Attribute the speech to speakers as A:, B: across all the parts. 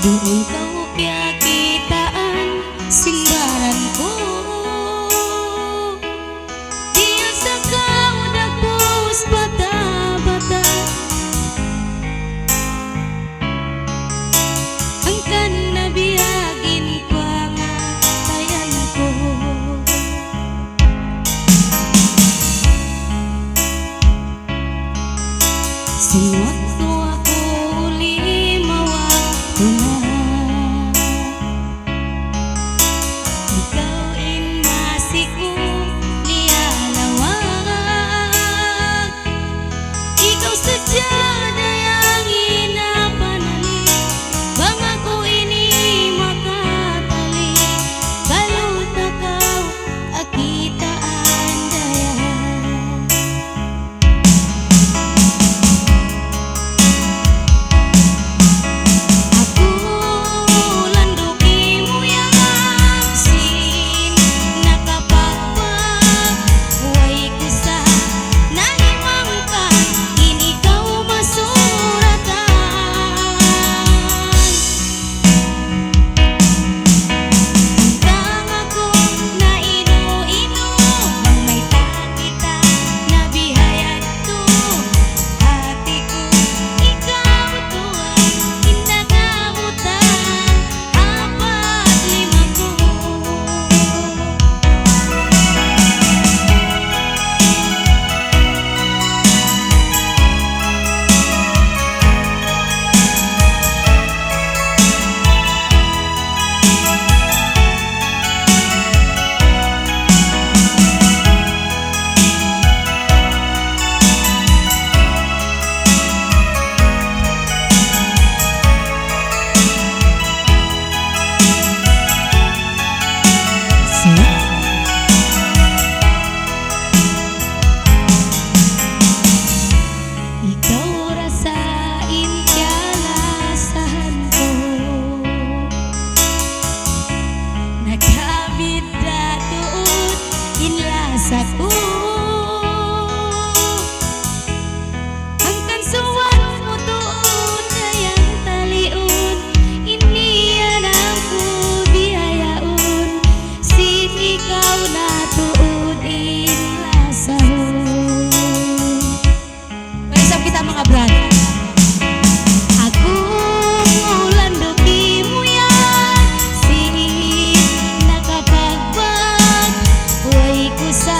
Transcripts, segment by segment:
A: Doon kau kya kitaan simbaran ko. Diya sa kau nagpus bata-bata. Ang kan nabiyagin pangatayan ko. Sinuot ko ako uli mawag na. Ikaw inmasiko lialawag. Ikaw sadya dayang inapanali. Bang ako ini makatali. Kaluta kau akitaan daya. Saku angkan suwan mutuun dayang taliun ini anakku biayaun sini kau natuun inlasahun. Marisap kita mga brad. Aku landukimu yan sini nakapagbag way kusa.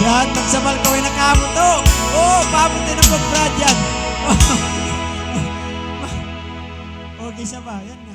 B: Brad, magsamal ko ay nakamo to. Oh, pabuti na po, Brad, yan. Okay, siya ba? Yan na.